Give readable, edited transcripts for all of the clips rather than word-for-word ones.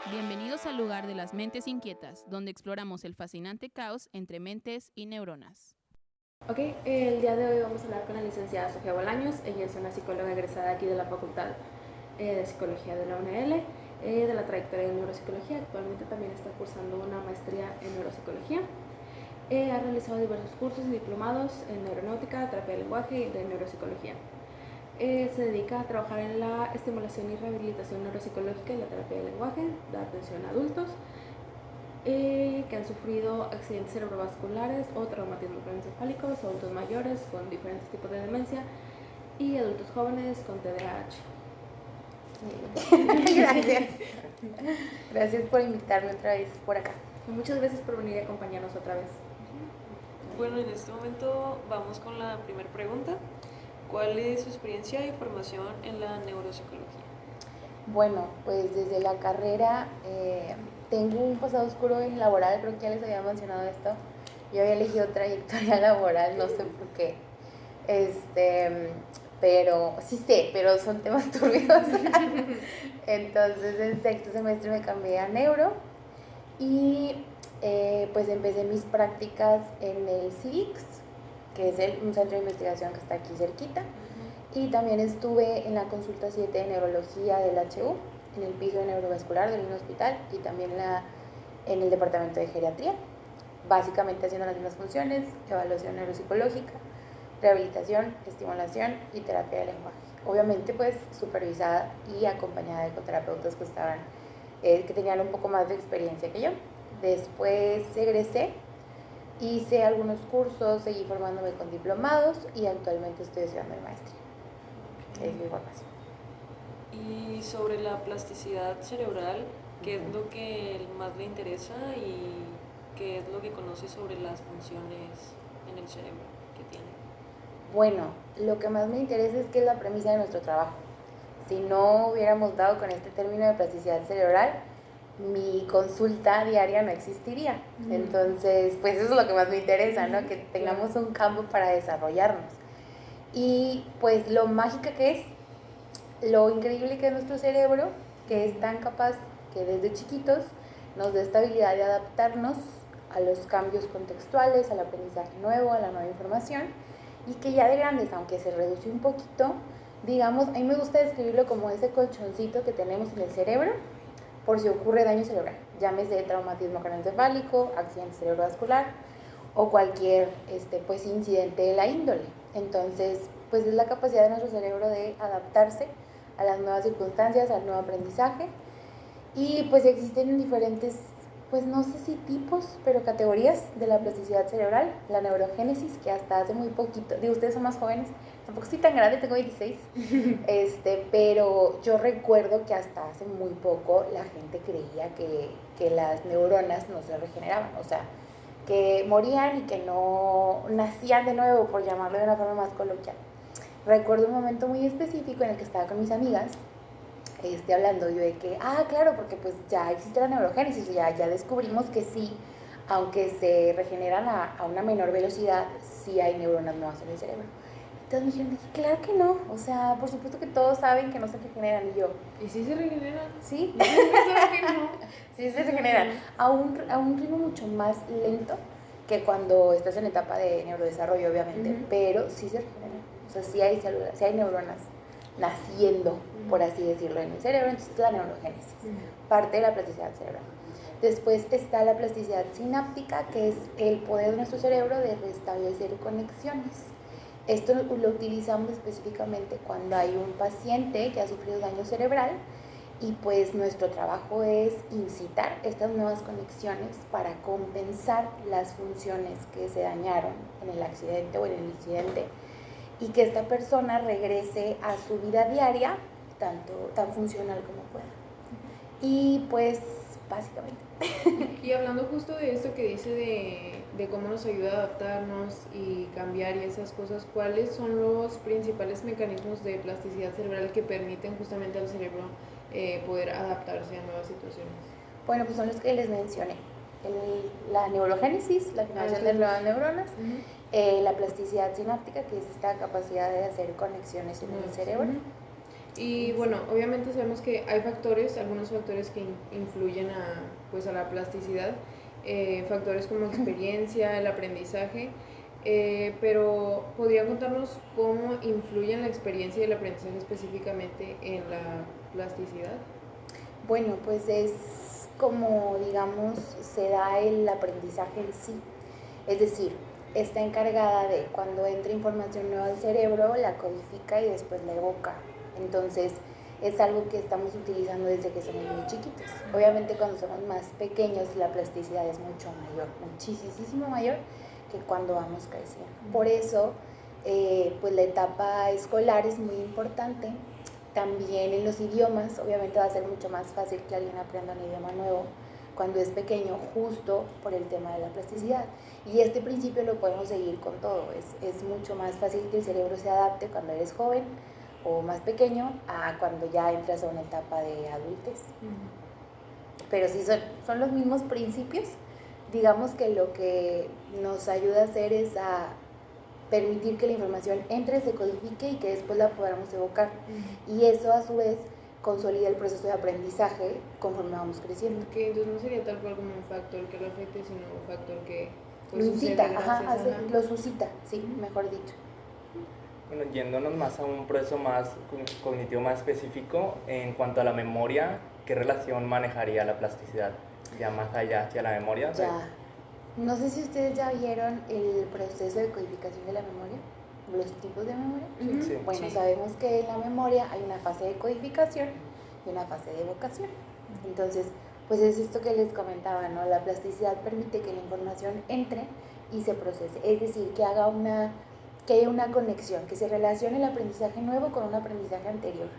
Bienvenidos al lugar de las mentes inquietas, donde exploramos el fascinante caos entre mentes y neuronas. Ok, el día de hoy vamos a hablar con la licenciada Sofía Bolaños. Ella es una psicóloga egresada aquí de la Facultad de Psicología de la UNL, de la trayectoria de neuropsicología. Actualmente también está cursando una maestría en neuropsicología. Ha realizado diversos cursos y diplomados en neuronáutica, terapia del lenguaje y de neuropsicología. Se dedica a trabajar en la estimulación y rehabilitación neuropsicológica y la terapia del lenguaje, da atención a adultos que han sufrido accidentes cerebrovasculares o traumatismos craneoencefálicos, adultos mayores con diferentes tipos de demencia y adultos jóvenes con TDAH. Gracias. Gracias por invitarme otra vez por acá. Muchas gracias por venir y acompañarnos otra vez. Bueno, en este momento vamos con la primera pregunta. ¿Cuál es su experiencia y formación en la neuropsicología? Bueno, pues desde la carrera tengo un pasado oscuro en laboral, creo que ya les había mencionado esto. Yo había elegido trayectoria laboral, no sé por qué. Pero sí sé, pero son temas turbios. Entonces en sexto semestre me cambié a neuro y pues empecé mis prácticas en el CIDIX, que es un centro de investigación que está aquí cerquita. Y también estuve en la consulta 7 de neurología del HU, en el piso de neurovascular del mismo hospital y también en el departamento de geriatría, básicamente haciendo las mismas funciones: evaluación neuropsicológica, rehabilitación, estimulación y terapia del lenguaje. Obviamente pues supervisada y acompañada de coterapeutas que tenían un poco más de experiencia que yo. Después egresé, hice algunos cursos, seguí formándome con diplomados y actualmente estoy estudiando el maestría. Es mi formación. Y sobre la plasticidad cerebral, ¿qué es lo que más le interesa y qué es lo que conoce sobre las funciones en el cerebro que tiene? Bueno, lo que más me interesa es que es la premisa de nuestro trabajo. Si no hubiéramos dado con este término de plasticidad cerebral, mi consulta diaria no existiría. Entonces, pues eso es lo que más me interesa, ¿no? Que tengamos un campo para desarrollarnos. Y pues lo mágica que es, lo increíble que es nuestro cerebro, que es tan capaz que desde chiquitos nos da esta habilidad de adaptarnos a los cambios contextuales, al aprendizaje nuevo, a la nueva información, y que ya de grandes, aunque se reduce un poquito, digamos, a mí me gusta describirlo como ese colchoncito que tenemos en el cerebro por si ocurre daño cerebral, llámese traumatismo craneoencefálico, accidente cerebrovascular o cualquier pues, incidente de la índole. Entonces, pues es la capacidad de nuestro cerebro de adaptarse a las nuevas circunstancias, al nuevo aprendizaje. Y pues existen diferentes, pues no sé si tipos, pero categorías de la plasticidad cerebral. La neurogénesis, que hasta hace muy poquito, digo, ustedes son más jóvenes, tampoco estoy tan grande, tengo 26, pero yo recuerdo que hasta hace muy poco la gente creía que las neuronas no se regeneraban, o sea, que morían y que no nacían de nuevo, por llamarlo de una forma más coloquial. Recuerdo un momento muy específico en el que estaba con mis amigas hablando yo de que, claro, porque pues ya existe la neurogénesis, ya descubrimos que sí, aunque se regeneran a una menor velocidad, sí hay neuronas nuevas en el cerebro. Entonces me dijeron, claro que no, o sea, por supuesto que todos saben que no se regeneran. Y yo, ¿Y si se regeneran? Sí, No. sí se regeneran a un ritmo mucho más lento que cuando estás en etapa de neurodesarrollo, obviamente, pero sí se regeneran. O sea, sí hay células, sí hay neuronas naciendo, por así decirlo, en el cerebro. Entonces es la neurogénesis, parte de la plasticidad cerebral. Después está la plasticidad sináptica, que es el poder de nuestro cerebro de restablecer conexiones. Esto lo utilizamos específicamente cuando hay un paciente que ha sufrido daño cerebral y pues nuestro trabajo es incitar estas nuevas conexiones para compensar las funciones que se dañaron en el accidente o en el incidente y que esta persona regrese a su vida diaria tan funcional como pueda. Y pues básicamente. Y hablando justo de esto que dice de cómo nos ayuda a adaptarnos y cambiar y esas cosas, ¿cuáles son los principales mecanismos de plasticidad cerebral que permiten justamente al cerebro poder adaptarse a nuevas situaciones? Bueno, pues son los que les mencioné. La neurogénesis, la generación de nuevas neuronas, la plasticidad sináptica, que es esta capacidad de hacer conexiones en el cerebro, Y bueno, obviamente sabemos que hay factores, algunos factores que influyen a la plasticidad, factores como experiencia, el aprendizaje, pero ¿podría contarnos cómo influyen la experiencia y el aprendizaje específicamente en la plasticidad? Bueno, pues es como, digamos, se da el aprendizaje en sí. Es decir, está encargada de cuando entra información nueva al cerebro, la codifica y después la evoca. Entonces, es algo que estamos utilizando desde que somos muy chiquitos. Obviamente, cuando somos más pequeños, la plasticidad es mucho mayor, muchísimo mayor que cuando vamos creciendo. Por eso, pues la etapa escolar es muy importante. También en los idiomas, obviamente va a ser mucho más fácil que alguien aprenda un idioma nuevo cuando es pequeño, justo por el tema de la plasticidad. Y este principio lo podemos seguir con todo. Es mucho más fácil que el cerebro se adapte cuando eres joven o más pequeño a cuando ya entras a una etapa de adultez. Pero sí son los mismos principios. Digamos que lo que nos ayuda a hacer es a permitir que la información entre, se codifique y que después la podamos evocar. Y eso a su vez consolida el proceso de aprendizaje conforme vamos creciendo. Que entonces no sería tal cual como un factor que lo afecte, sino un factor que pues, lo suscita, gracias, lo suscita, sí, mejor dicho. Bueno, yéndonos más a un proceso más cognitivo más específico, en cuanto a la memoria, ¿qué relación manejaría la plasticidad? Ya más allá hacia la memoria. Ya. No sé si ustedes ya vieron el proceso de codificación de la memoria, los tipos de memoria. Sí. Bueno, Sí. sabemos que en la memoria hay una fase de codificación y una fase de evocación. Entonces, pues es esto que les comentaba, ¿no? La plasticidad permite que la información entre y se procese, es decir, que haya una conexión, que se relacione el aprendizaje nuevo con un aprendizaje anterior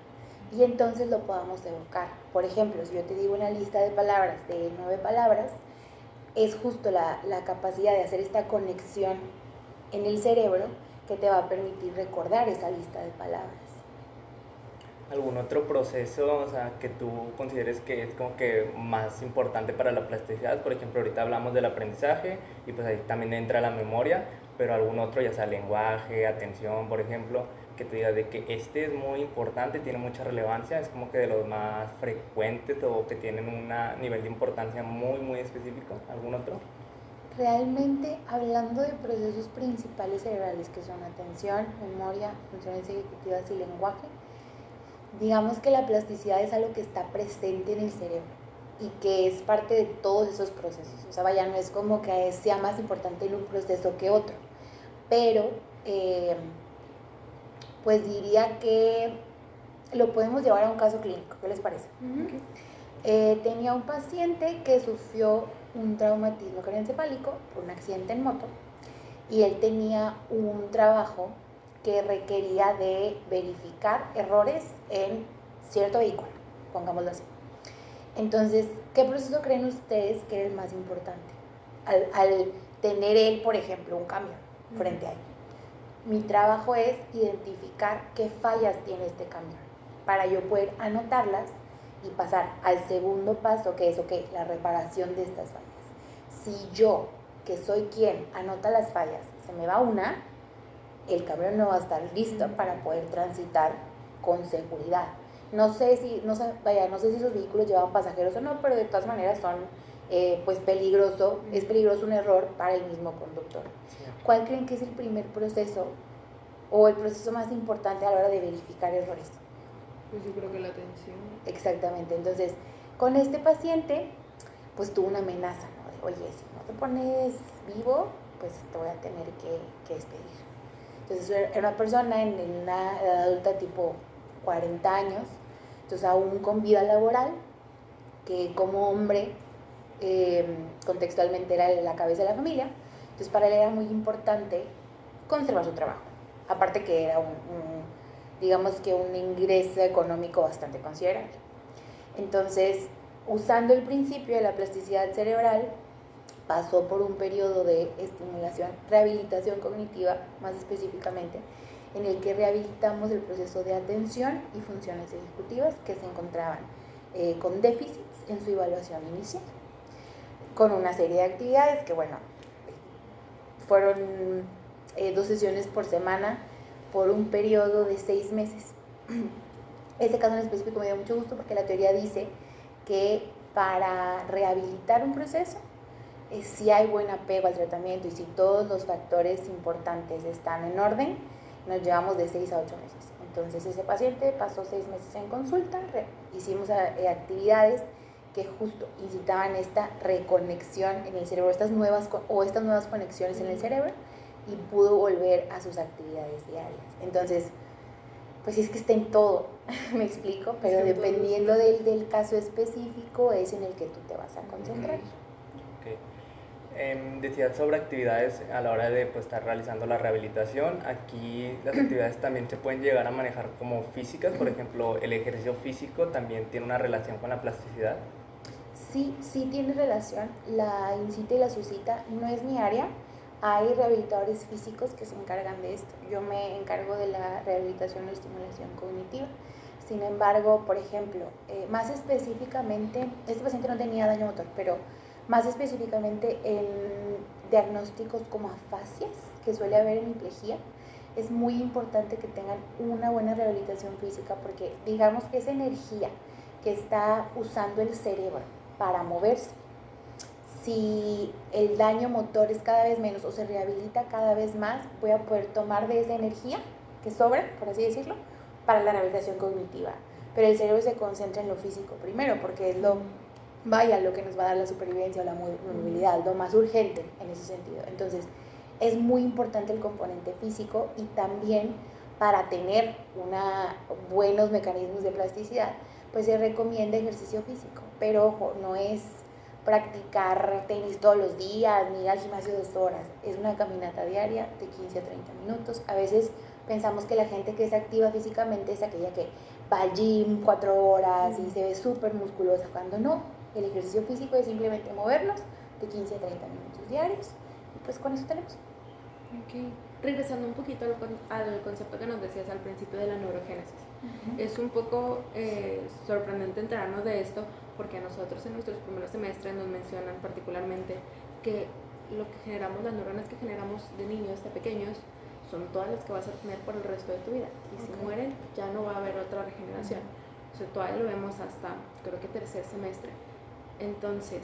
y entonces lo podamos evocar. Por ejemplo, si yo te digo una lista de palabras, de 9 palabras, es justo la capacidad de hacer esta conexión en el cerebro que te va a permitir recordar esa lista de palabras. ¿Algún otro proceso, o sea, que tú consideres que es como que más importante para la plasticidad? Por ejemplo, ahorita hablamos del aprendizaje y pues ahí también entra la memoria, pero algún otro, ya sea lenguaje, atención, por ejemplo, que tú digas de que este es muy importante, tiene mucha relevancia, es como que de los más frecuentes o que tienen un nivel de importancia muy específico. ¿Algún otro? Realmente, hablando de procesos principales cerebrales que son atención, memoria, funciones ejecutivas y lenguaje, digamos que la plasticidad es algo que está presente en el cerebro y que es parte de todos esos procesos. O sea, vaya, no es como que sea más importante en un proceso que otro, pero pues diría que lo podemos llevar a un caso clínico. ¿Qué les parece? Tenía un paciente que sufrió un traumatismo craneoencefálico por un accidente en moto y él tenía un trabajo que requería de verificar errores en cierto vehículo, pongámoslo así. Entonces, ¿qué proceso creen ustedes que era el más importante? Al tener él, por ejemplo, un camión frente a él. Mi trabajo es identificar qué fallas tiene este camión para yo poder anotarlas y pasar al segundo paso, que es la reparación de estas fallas. Si yo, que soy quien anota las fallas, se me va una, el camión no va a estar listo para poder transitar con seguridad. No sé si esos vehículos llevan pasajeros o no, pero de todas maneras son pues peligroso, es peligroso un error para el mismo conductor. ¿Cuál creen que es el primer proceso o el proceso más importante a la hora de verificar errores? Pues yo creo que la atención. Exactamente, entonces con este paciente pues tuvo una amenaza, ¿no? De, oye, si no te pones vivo, pues te voy a tener que despedir. Entonces era una persona en una edad adulta tipo 40 años, entonces aún con vida laboral, que como hombre contextualmente era la cabeza de la familia, entonces para él era muy importante conservar su trabajo, aparte que era digamos que un ingreso económico bastante considerable. Entonces, usando el principio de la plasticidad cerebral, pasó por un periodo de estimulación, rehabilitación cognitiva, más específicamente, en el que rehabilitamos el proceso de atención y funciones ejecutivas que se encontraban con déficits en su evaluación inicial, con una serie de actividades que, bueno, fueron 2 sesiones por semana por un periodo de 6 meses. Este caso en específico me dio mucho gusto porque la teoría dice que para rehabilitar un proceso, si hay buen apego al tratamiento y si todos los factores importantes están en orden, nos llevamos de 6 a 8 meses. Entonces ese paciente pasó 6 meses en consulta, hicimos actividades que justo incitaban esta reconexión en el cerebro, estas nuevas conexiones en el cerebro, y pudo volver a sus actividades diarias. Entonces, pues es que está en todo, me explico, pero dependiendo del caso específico es en el que tú te vas a concentrar. Okay. Decías sobre actividades a la hora de pues, estar realizando la rehabilitación. Aquí las actividades también se pueden llegar a manejar como físicas. Por ejemplo, el ejercicio físico también tiene una relación con la plasticidad. Sí, sí tiene relación. La incita y la suscita no es mi área. Hay rehabilitadores físicos que se encargan de esto. Yo me encargo de la rehabilitación y estimulación cognitiva. Sin embargo, por ejemplo, más específicamente, este paciente no tenía daño motor, pero más específicamente en diagnósticos como afasias, que suele haber en hemiplegia, es muy importante que tengan una buena rehabilitación física porque digamos que esa energía que está usando el cerebro para moverse, si el daño motor es cada vez menos o se rehabilita cada vez más, voy a poder tomar de esa energía que sobra, por así decirlo, para la rehabilitación cognitiva. Pero el cerebro se concentra en lo físico primero porque es lo que nos va a dar la supervivencia o la movilidad, lo más urgente en ese sentido. Entonces, es muy importante el componente físico y también para tener buenos mecanismos de plasticidad, pues se recomienda ejercicio físico. Pero ojo, no es practicar tenis todos los días ni ir al gimnasio 2 horas. Es una caminata diaria de 15 a 30 minutos. A veces pensamos que la gente que es activa físicamente es aquella que va al gym 4 horas y se ve súper musculosa, cuando no. El ejercicio físico es simplemente movernos de 15 a 30 minutos diarios y pues con eso tenemos. Okay. Regresando un poquito al concepto que nos decías al principio de la neurogénesis. Es un poco sorprendente enterarnos de esto porque a nosotros en nuestros primeros semestres nos mencionan particularmente que lo que generamos, las neuronas que generamos de niños, de pequeños, son todas las que vas a tener por el resto de tu vida. Y si mueren, ya no va a haber otra regeneración. O sea, todavía lo vemos hasta, creo que 3er semestre. Entonces,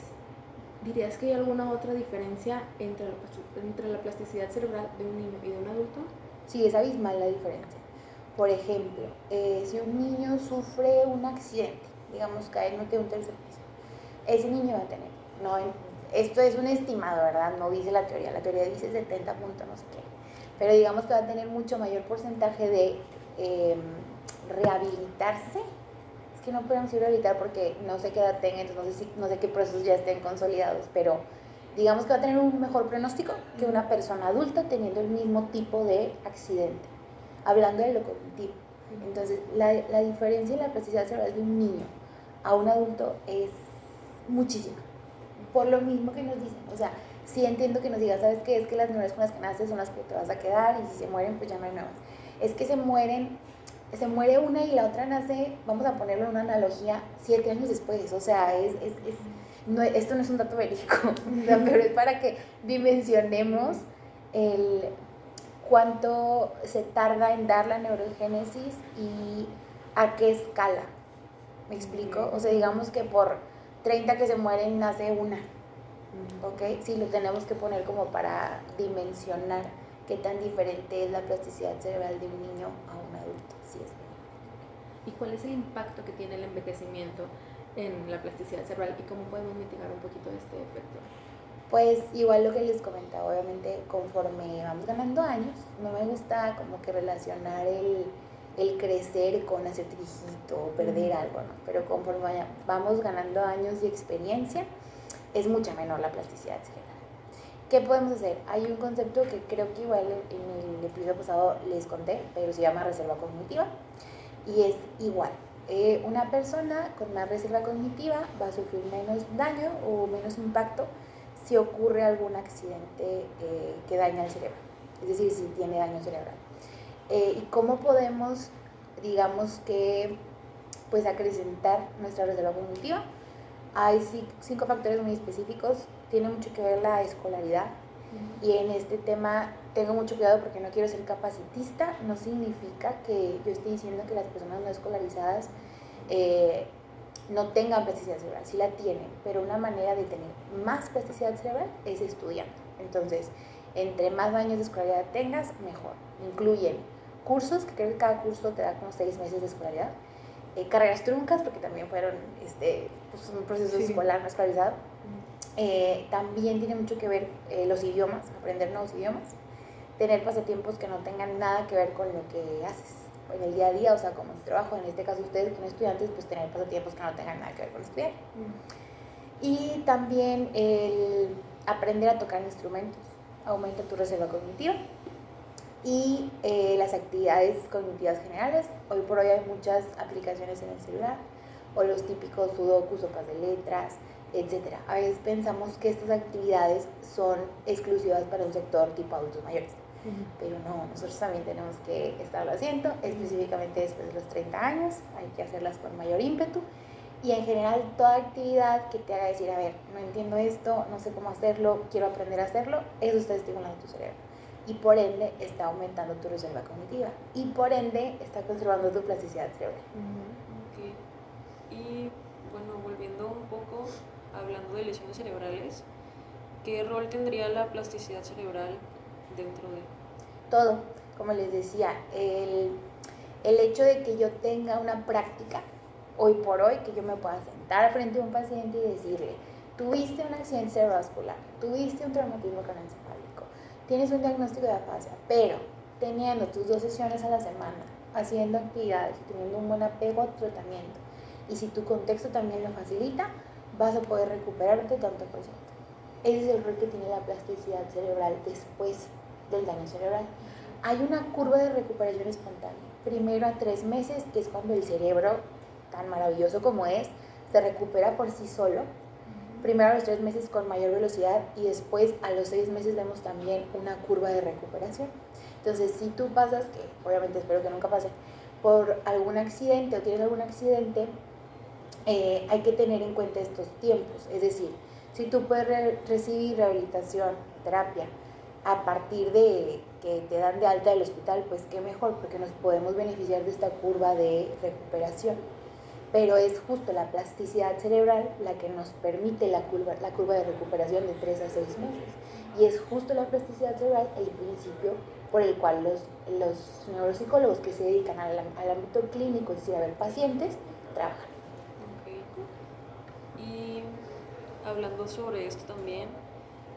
¿dirías que hay alguna otra diferencia entre la plasticidad cerebral de un niño y de un adulto? Sí, es abismal la diferencia. Por ejemplo, si un niño sufre un accidente, digamos cae de un tercer piso, ese niño va a tener, esto es un estimado, ¿verdad? No dice la teoría dice 70 puntos, no sé qué, pero digamos que va a tener mucho mayor porcentaje de rehabilitarse. Que no podemos ir a rehabilitar porque no sé qué edad tenga, entonces no sé qué procesos ya estén consolidados, pero digamos que va a tener un mejor pronóstico que una persona adulta teniendo el mismo tipo de accidente, hablando de lo cognitivo. Entonces, la diferencia en la plasticidad cerebral de un niño a un adulto es muchísima, por lo mismo que nos dicen. O sea, sí entiendo que nos digan, ¿sabes qué? Es que las neuronas con las que naces son las que te vas a quedar y si se mueren, pues ya no hay nuevas. Es que se muere una y la otra nace, vamos a ponerlo en una analogía, 7 años después. O sea, esto no es un dato verídico, pero es para que dimensionemos cuánto se tarda en dar la neurogénesis y a qué escala. ¿Me explico? O sea, digamos que por 30 que se mueren nace una. ¿Ok? Sí, lo tenemos que poner como para dimensionar qué tan diferente es la plasticidad cerebral de un niño a un adulto. Sí, es verdad. ¿Y cuál es el impacto que tiene el envejecimiento en la plasticidad cerebral y cómo podemos mitigar un poquito este efecto? Pues igual lo que les comentaba, obviamente conforme vamos ganando años, no me gusta como que relacionar el crecer con hacerte viejito o perder algo, ¿no? Pero conforme vamos ganando años y experiencia, es mucha menor la plasticidad cerebral. ¿Qué podemos hacer? Hay un concepto que creo que igual en el episodio pasado les conté, pero se llama reserva cognitiva y es igual. Una persona con más reserva cognitiva va a sufrir menos daño o menos impacto si ocurre algún accidente que daña el cerebro, es decir, si tiene daño cerebral. ¿Y cómo podemos, digamos que, pues acrecentar nuestra reserva cognitiva? Hay 5 factores muy específicos. Tiene mucho que ver la escolaridad, Y en este tema tengo mucho cuidado porque no quiero ser capacitista. No significa que yo esté diciendo que las personas no escolarizadas no tengan plasticidad cerebral, sí la tienen, pero una manera de tener más plasticidad cerebral es estudiando. Entonces, entre más años de escolaridad tengas, mejor. Incluyen cursos, que creo que cada curso te da como 6 meses de escolaridad, carreras truncas, porque también fueron pues un proceso escolar no escolarizado. También tiene mucho que ver los idiomas, aprender nuevos idiomas, tener pasatiempos que no tengan nada que ver con lo que haces en el día a día, o sea, como en tu trabajo, en este caso ustedes que son estudiantes, pues tener pasatiempos que no tengan nada que ver con estudiar. Y también el aprender a tocar instrumentos, aumenta tu reserva cognitiva. Y las actividades cognitivas generales, hoy por hoy hay muchas aplicaciones en el celular, o los típicos sudokus, sopas de letras, etc. A veces pensamos que estas actividades son exclusivas para un sector tipo adultos mayores, pero no, nosotros también tenemos que estarlo haciendo, específicamente después de los 30 años, hay que hacerlas con mayor ímpetu. Y en general toda actividad que te haga decir, a ver, no entiendo esto, no sé cómo hacerlo, quiero aprender a hacerlo, eso está estimulando tu cerebro. Y por ende está aumentando tu reserva cognitiva. Y por ende está conservando tu plasticidad cerebral. Okay. Y bueno, volviendo un poco, hablando de lesiones cerebrales, ¿qué rol tendría la plasticidad cerebral dentro de...? Todo, como les decía, el hecho de que yo tenga una práctica, hoy por hoy, que yo me pueda sentar frente a un paciente y decirle, tuviste un accidente cerebrovascular, tuviste un traumatismo craneoencefálico, tienes un diagnóstico de afasia, pero teniendo tus 2 sesiones a la semana, haciendo actividades y teniendo un buen apego a tu tratamiento, y si tu contexto también lo facilita, vas a poder recuperarte tanto por ciento. Ese es el rol que tiene la plasticidad cerebral después del daño cerebral. Hay una curva de recuperación espontánea, primero a 3 meses, que es cuando el cerebro, tan maravilloso como es, se recupera por sí solo. Primero a los 3 meses con mayor velocidad y después a los 6 meses vemos también una curva de recuperación. Entonces, si tú pasas, que obviamente espero que nunca pase, por algún accidente o tienes algún accidente, hay que tener en cuenta estos tiempos. Es decir, si tú puedes recibir rehabilitación, terapia, a partir de que te dan de alta del hospital, pues qué mejor, porque nos podemos beneficiar de esta curva de recuperación. Pero es justo la plasticidad cerebral la que nos permite la curva de recuperación de 3 a 6 meses. Y es justo la plasticidad cerebral el principio por el cual los neuropsicólogos que se dedican al ámbito clínico, es decir, a ver pacientes, trabajan. Okay. Y hablando sobre esto también,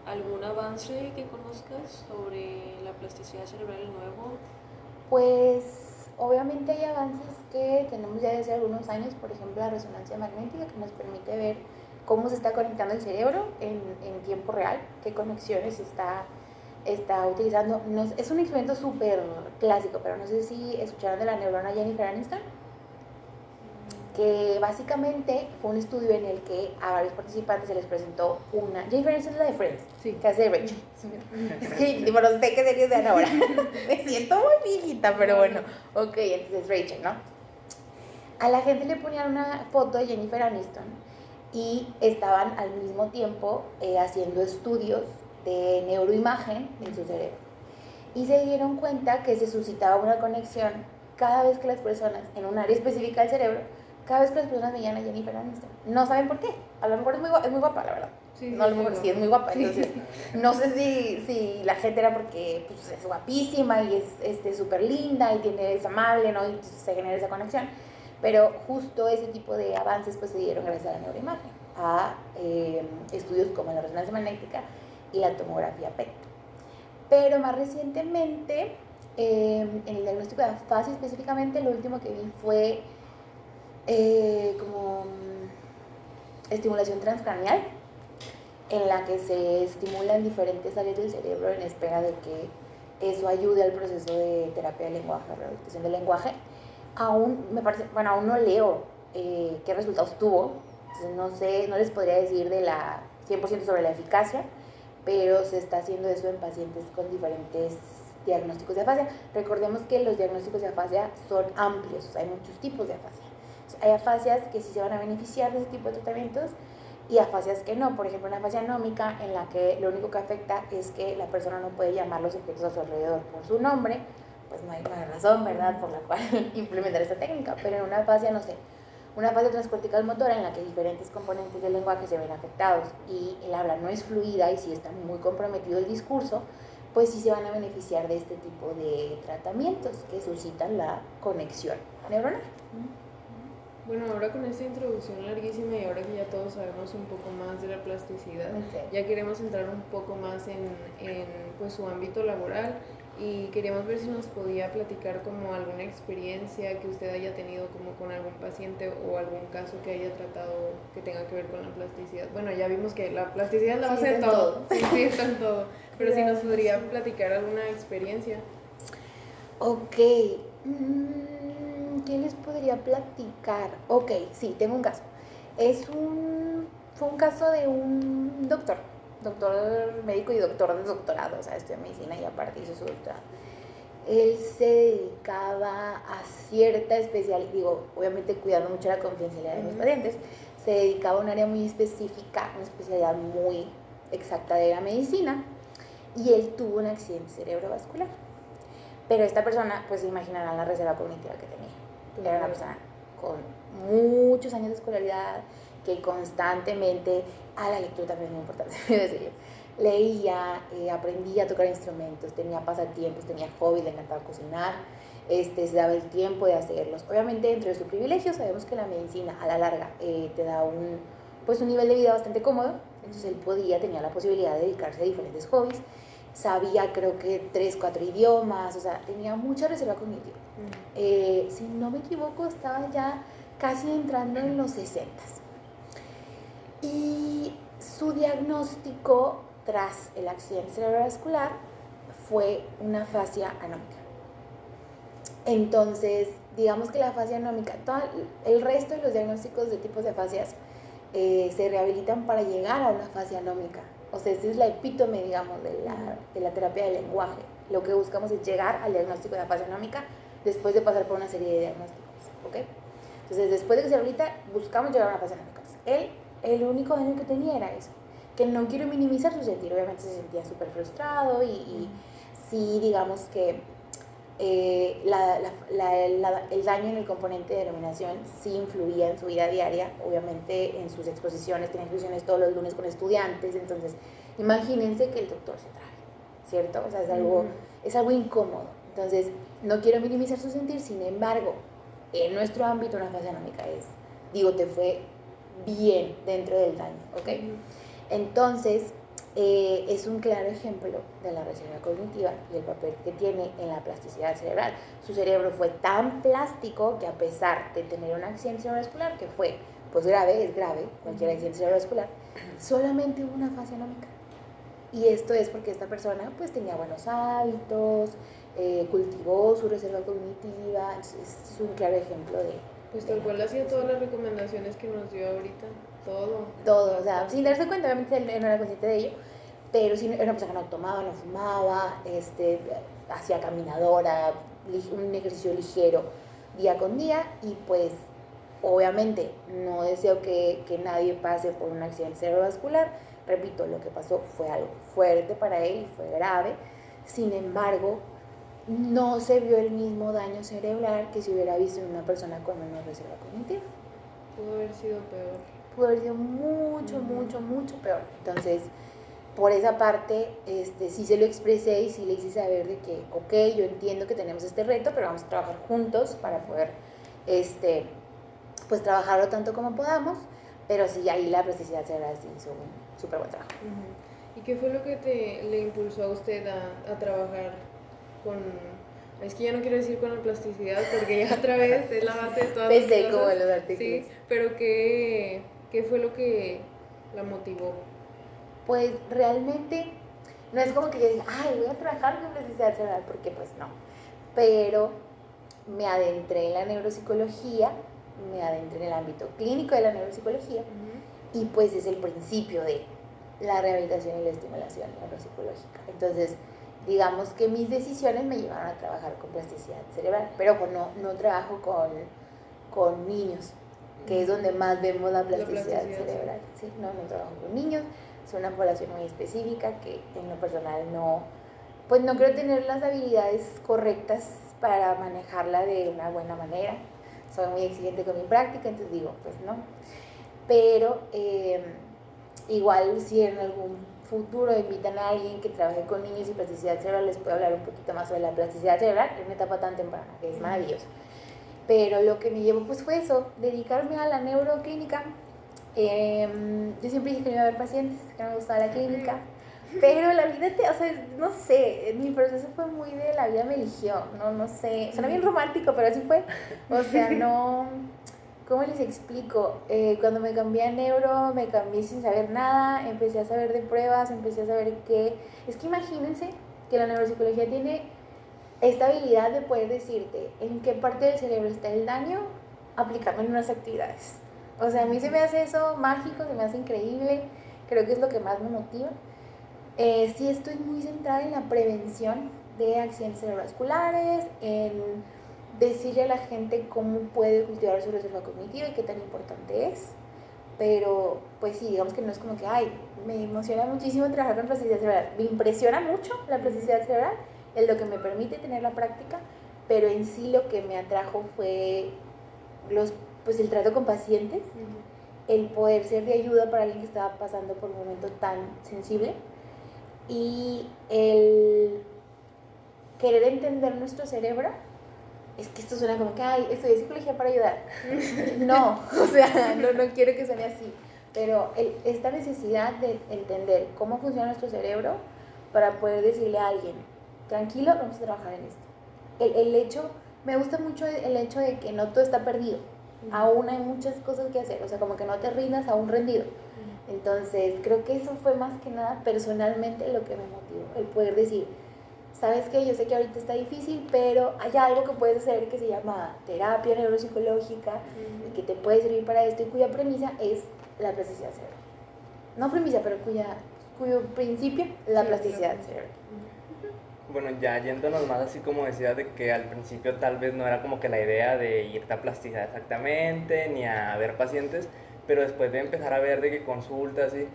¿algún avance que conozcas sobre la plasticidad cerebral nuevo? Pues obviamente hay avances que tenemos ya desde algunos años, por ejemplo la resonancia magnética, que nos permite ver cómo se está conectando el cerebro en tiempo real, qué conexiones está utilizando. Es un instrumento súper clásico, pero no sé si escucharon de la neurona Jennifer Aniston, que básicamente fue un estudio en el que a varios participantes se les presentó una... Jennifer Aniston es la de Friends, sí, que hace de Rachel. Es que bueno, sé qué series de ahora. Me siento muy viejita, pero bueno. Ok, entonces Rachel, ¿no? A la gente le ponían una foto de Jennifer Aniston y estaban al mismo tiempo haciendo estudios de neuroimagen en su cerebro. Y se dieron cuenta que se suscitaba una conexión cada vez que las personas, en un área específica del cerebro, cada vez que las personas veían a Jennifer Aniston. No saben por qué. A lo mejor es muy guapa, la verdad. Sí, no, a lo mejor sí es muy guapa. Sí. Entonces, no sé si la gente era porque pues, es guapísima y es súper linda y es amable, ¿no? Y entonces se genera esa conexión. Pero justo ese tipo de avances pues se dieron gracias a la neuroimagen, a estudios como la resonancia magnética y la tomografía PET. Pero más recientemente, en el diagnóstico de afasia específicamente, lo último que vi fue como estimulación transcranial, en la que se estimulan diferentes áreas del cerebro en espera de que eso ayude al proceso de terapia de lenguaje, rehabilitación del lenguaje. Aún no leo qué resultados tuvo, entonces no les podría decir de la 100% sobre la eficacia, pero se está haciendo eso en pacientes con diferentes diagnósticos de afasia. Recordemos que los diagnósticos de afasia son amplios, hay muchos tipos de afasia. Hay afasias que sí se van a beneficiar de ese tipo de tratamientos y afasias que no. Por ejemplo, una afasia nómica en la que lo único que afecta es que la persona no puede llamar los objetos a su alrededor por su nombre, pues no hay razón, ¿verdad?, por la cual implementar esta técnica. Pero en una afasia, no sé, una afasia transcortical motora en la que diferentes componentes del lenguaje se ven afectados y el habla no es fluida y sí está muy comprometido el discurso, pues sí se van a beneficiar de este tipo de tratamientos que suscitan la conexión neuronal. Bueno, ahora con esta introducción larguísima y ahora que ya todos sabemos un poco más de la plasticidad, ya queremos entrar un poco más en pues, su ámbito laboral y queríamos ver si nos podía platicar como alguna experiencia que usted haya tenido como con algún paciente o algún caso que haya tratado que tenga que ver con la plasticidad. Bueno, ya vimos que la plasticidad es la base de todo. Sí, está en todo. Pero si nos podría platicar alguna experiencia. Ok. ¿Qué les podría platicar? Ok, sí, tengo un caso. Fue un caso de un doctor médico y doctor de doctorado, o sea, estudió medicina y aparte hizo su doctorado. Él se dedicaba a cierta especialidad, digo, obviamente cuidando mucho la confidencialidad de los pacientes, se dedicaba a un área muy específica, una especialidad muy exacta de la medicina, y él tuvo un accidente cerebrovascular. Pero esta persona, pues se imaginarán la reserva cognitiva que tenía. Era una persona con muchos años de escolaridad, que constantemente, la lectura también es muy importante, leía, aprendía a tocar instrumentos, tenía pasatiempos, tenía hobbies, le encantaba cocinar, se daba el tiempo de hacerlos. Obviamente, dentro de su privilegio, sabemos que la medicina a la larga te da un nivel de vida bastante cómodo, entonces él tenía la posibilidad de dedicarse a diferentes hobbies. Sabía, creo que 3, 4 idiomas, o sea, tenía mucha reserva cognitiva. Si no me equivoco, estaba ya casi entrando en los 60. Y su diagnóstico tras el accidente cerebrovascular fue una afasia anómica. Entonces, digamos que la afasia anómica, el resto de los diagnósticos de tipos de afasias se rehabilitan para llegar a una afasia anómica. O sea, esa es la epítome, digamos, de la terapia del lenguaje. Lo que buscamos es llegar al diagnóstico de afasia anómica después de pasar por una serie de diagnósticos, ¿ok? Entonces, después de que se rehabilita, buscamos llegar a una afasia anómica. Entonces, el único daño que tenía era eso, que no quiero minimizar su sentir, obviamente se sentía súper frustrado y sí, digamos que el daño en el componente de denominación sí influía en su vida diaria, obviamente en sus exposiciones, tenía exposiciones todos los lunes con estudiantes, entonces imagínense que el doctor se trabe, ¿cierto? O sea, es algo incómodo, entonces no quiero minimizar su sentir, sin embargo, en nuestro ámbito una fase anómica te fue bien dentro del daño, ¿ok? Entonces, es un claro ejemplo de la reserva cognitiva y el papel que tiene en la plasticidad cerebral. Su cerebro fue tan plástico que a pesar de tener un accidente cerebrovascular, que fue pues grave, es grave, cualquier accidente cerebrovascular, solamente hubo una fase anómica. Y esto es porque esta persona pues tenía buenos hábitos, cultivó su reserva cognitiva, es un claro ejemplo de... Pues tal cual hacía todas las recomendaciones que nos dio ahorita, todo, o sea, sin darse cuenta, obviamente él no era consciente de ello, pero sí era una persona que no tomaba, no fumaba, hacía caminadora, un ejercicio ligero día con día, y pues obviamente no deseo que nadie pase por un accidente cerebrovascular. Repito, lo que pasó fue algo fuerte para él, fue grave, sin embargo no se vio el mismo daño cerebral que si hubiera visto en una persona con menor reserva cognitiva. Pudo haber sido peor. Pudo haber sido mucho peor. Entonces, por esa parte, sí se lo expresé y sí le hice saber de que, ok, yo entiendo que tenemos este reto, pero vamos a trabajar juntos para poder, pues trabajarlo tanto como podamos, pero sí, ahí la plasticidad cerebral sí hizo un súper buen trabajo. ¿Y qué fue lo que le impulsó a usted a trabajar con... Es que ya no quiero decir con la plasticidad porque ya otra vez es la base de todas las cosas. Como los artículos. Sí, pero ¿qué fue lo que la motivó? Pues realmente no es como que yo diga, voy a trabajar con plasticidad cerebral, porque pues no. Pero me adentré en la neuropsicología, me adentré en el ámbito clínico de la neuropsicología, y pues es el principio de la rehabilitación y la estimulación neuropsicológica. Entonces, digamos que mis decisiones me llevaron a trabajar con plasticidad cerebral, pero no trabajo con niños, que es donde más vemos la plasticidad plasticidad, cerebral. ¿Sí? No trabajo con niños, es una población muy específica que en lo personal pues no creo tener las habilidades correctas para manejarla de una buena manera. Soy muy exigente con mi práctica, entonces digo, pues no. Pero igual si en algún futuro invitan a alguien que trabaje con niños y plasticidad cerebral, les puedo hablar un poquito más sobre la plasticidad cerebral en una etapa tan temprana, que es maravilloso. Pero lo que me llevó pues fue eso, dedicarme a la neuroclínica. Yo siempre dije que no iba a haber pacientes, que no me gustaba la clínica, pero la vida, o sea, no sé, mi proceso fue muy de la vida me eligió, no sé, suena bien romántico, pero así fue, o sea, no, ¿cómo les explico? Cuando me cambié a neuro, me cambié sin saber nada, empecé a saber de pruebas, empecé a saber es que imagínense que la neuropsicología tiene esta habilidad de poder decirte en qué parte del cerebro está el daño, aplicarlo en unas actividades. O sea, a mí se me hace eso mágico, se me hace increíble, creo que es lo que más me motiva. Sí estoy muy centrada en la prevención de accidentes cerebrovasculares, en decirle a la gente cómo puede cultivar su reserva cognitiva y qué tan importante es. Pero, pues sí, digamos que no es como que, ay, me emociona muchísimo trabajar con plasticidad cerebral. Me impresiona mucho la plasticidad cerebral, es lo que me permite tener la práctica, pero en sí lo que me atrajo fue pues el trato con pacientes, el poder ser de ayuda para alguien que estaba pasando por un momento tan sensible y el querer entender nuestro cerebro. Es que esto suena como que, ay, estudié psicología para ayudar. No, o sea, no quiero que suene así. Pero esta necesidad de entender cómo funciona nuestro cerebro para poder decirle a alguien, tranquilo, vamos a trabajar en esto. Me gusta mucho el hecho de que no todo está perdido. Aún hay muchas cosas que hacer, o sea, como que no te rindas aún rendido. Entonces, creo que eso fue más que nada personalmente lo que me motivó, el poder decir, ¿sabes qué? Yo sé que ahorita está difícil, pero hay algo que puedes hacer que se llama terapia neuropsicológica y que te puede servir para esto y cuya premisa es la plasticidad cerebral. No premisa, pero cuyo principio es la plasticidad cerebral. Bueno, ya yéndonos más así como decías de que al principio tal vez no era como que la idea de irte a plasticidad exactamente, ni a ver pacientes, pero después de empezar a ver de que consultas y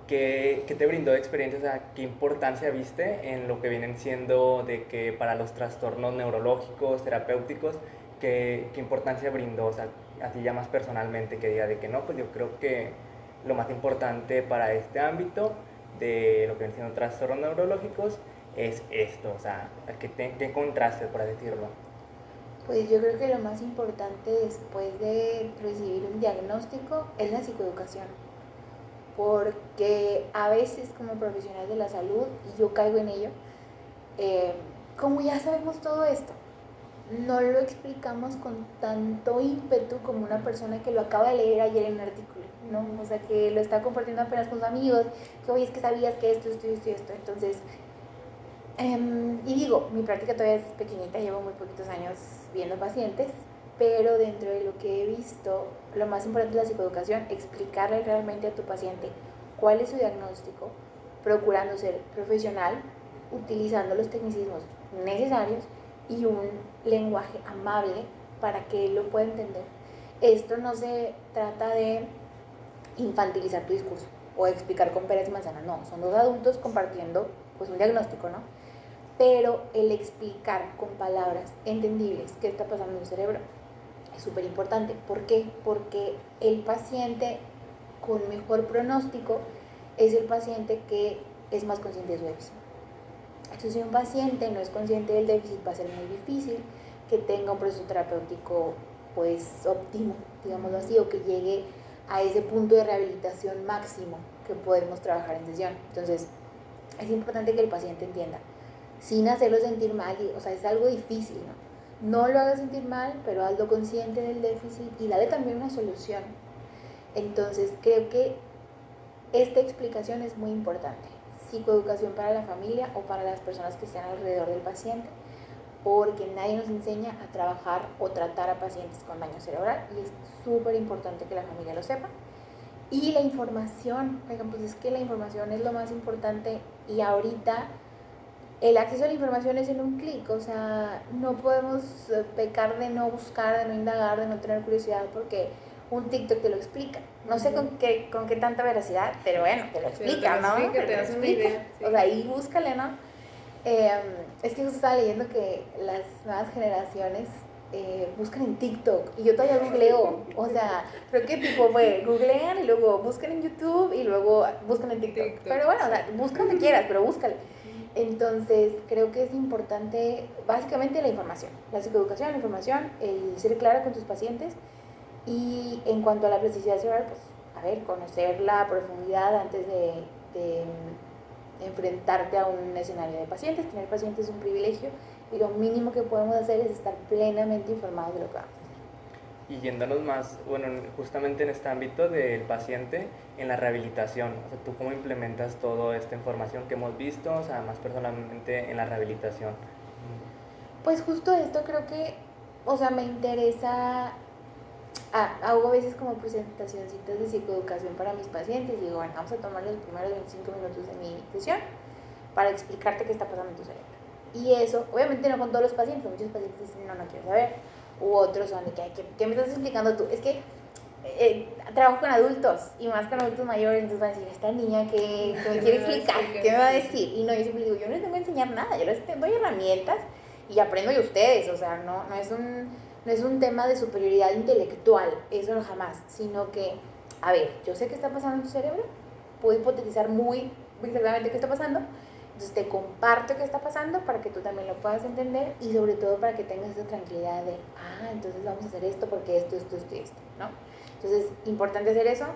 ¿qué te brindó de experiencia? O sea, ¿qué importancia viste en lo que vienen siendo de que para los trastornos neurológicos, terapéuticos, qué importancia brindó? O sea, así ya más personalmente, que diga de que no, pues yo creo que lo más importante para este ámbito de lo que vienen siendo trastornos neurológicos es esto, o sea, ¿qué contraste, por así decirlo? Pues yo creo que lo más importante después de recibir un diagnóstico es la psicoeducación. Porque a veces como profesional de la salud, y yo caigo en ello, como ya sabemos todo esto, no lo explicamos con tanto ímpetu como una persona que lo acaba de leer ayer en un artículo, ¿no? O sea, que lo está compartiendo apenas con sus amigos, que oye, es que sabías que esto. Entonces, y digo, mi práctica todavía es pequeñita, llevo muy poquitos años viendo pacientes, pero dentro de lo que he visto, lo más importante es la psicoeducación, explicarle realmente a tu paciente cuál es su diagnóstico, procurando ser profesional, utilizando los tecnicismos necesarios y un lenguaje amable para que él lo pueda entender. Esto no se trata de infantilizar tu discurso o explicar con peras y manzanas, no, son dos adultos compartiendo pues un diagnóstico, ¿no? Pero el explicar con palabras entendibles qué está pasando en el cerebro es súper importante. ¿Por qué? Porque el paciente con mejor pronóstico es el paciente que es más consciente de su déficit. Entonces, si un paciente no es consciente del déficit, va a ser muy difícil que tenga un proceso terapéutico pues óptimo, digámoslo así, o que llegue a ese punto de rehabilitación máximo que podemos trabajar en sesión. Entonces, es importante que el paciente entienda, sin hacerlo sentir mal, o sea, es algo difícil, ¿no? No lo hagas sentir mal, pero hazlo consciente del déficit y dale también una solución. Entonces, creo que esta explicación es muy importante. Psicoeducación para la familia o para las personas que están alrededor del paciente, porque nadie nos enseña a trabajar o tratar a pacientes con daño cerebral y es súper importante que la familia lo sepa. Y la información, pues es que la información es lo más importante y ahorita el acceso a la información es en un clic, o sea, no podemos pecar de no buscar, de no indagar, de no tener curiosidad, porque un TikTok te lo explica. No sé con qué tanta veracidad, pero bueno, te lo explica, ¿no? Explica, te das una idea. Sí. O sea, ahí búscale, ¿no? Es que justo estaba leyendo que las nuevas generaciones buscan en TikTok y yo todavía googleo, o sea, creo que tipo, googlean y luego buscan en YouTube y luego buscan en TikTok. Pero bueno, o sea, busca donde quieras, pero búscale. Entonces, creo que es importante, básicamente, la información, la psicoeducación, la información, el ser clara con tus pacientes. Y en cuanto a la plasticidad cerebral, pues, a ver, conocerla a profundidad antes de enfrentarte a un escenario de pacientes. Tener pacientes es un privilegio y lo mínimo que podemos hacer es estar plenamente informados de lo que vamos a hacer. Y yéndonos más, bueno, justamente en este ámbito del paciente, en la rehabilitación, o sea, ¿tú cómo implementas toda esta información que hemos visto, o sea, más personalmente en la rehabilitación? Pues justo esto creo que, o sea, me interesa, hago a veces como presentacioncitas de psicoeducación para mis pacientes y digo, bueno, vamos a tomar los primeros 25 minutos de mi sesión para explicarte qué está pasando en tu cerebro. Y eso, obviamente no con todos los pacientes, muchos pacientes dicen, no quiero saber, u otros son de ¿qué me estás explicando tú? Es que trabajo con adultos y más con adultos mayores, entonces van a decir, esta niña que me quiere explicar, ¿qué me va a decir? Y no, yo siempre digo, yo no les tengo que enseñar nada, yo les doy herramientas y aprendo de ustedes, o sea, no es un tema de superioridad intelectual, eso no jamás, sino que, a ver, yo sé qué está pasando en tu cerebro, puedo hipotetizar muy exactamente qué está pasando, entonces te comparto qué está pasando para que tú también lo puedas entender y sobre todo para que tengas esa tranquilidad de, entonces vamos a hacer esto porque esto, ¿no? Entonces, importante hacer eso,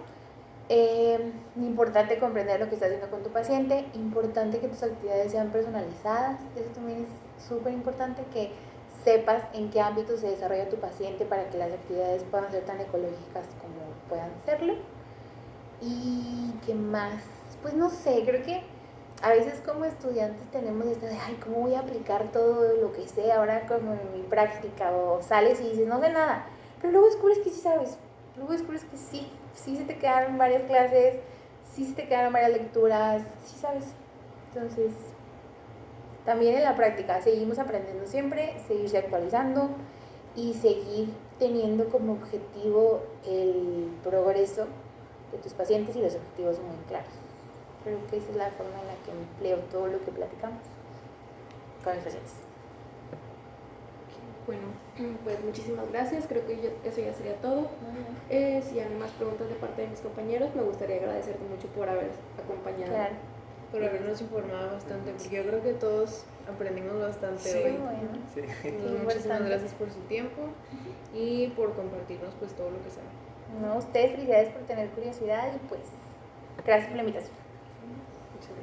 importante comprender lo que estás haciendo con tu paciente, importante que tus actividades sean personalizadas, eso también es súper importante, que sepas en qué ámbito se desarrolla tu paciente para que las actividades puedan ser tan ecológicas como puedan serlo. Y qué más, pues no sé, creo que a veces como estudiantes tenemos esta de, ¿cómo voy a aplicar todo lo que sé ahora como en mi práctica? O sales y dices, no sé nada, pero luego descubres que sí sabes, luego descubres que sí se te quedaron varias clases, sí se te quedaron varias lecturas, sí sabes. Entonces, también en la práctica seguimos aprendiendo siempre, seguirse actualizando y seguir teniendo como objetivo el progreso de tus pacientes y los objetivos muy claros. Creo que esa es la forma en la que empleo todo lo que platicamos con mis pacientes. Bueno, pues muchísimas gracias, creo que eso ya sería todo. Si ya no hay más preguntas de parte de mis compañeros, me gustaría agradecerte mucho por haber acompañado. Claro. Por habernos informado bastante, porque yo creo que todos aprendimos bastante hoy. Bueno. Sí. Muchísimas gracias por su tiempo y por compartirnos pues todo lo que saben. No, ustedes felicidades por tener curiosidad y pues gracias por la invitación. Muchas gracias.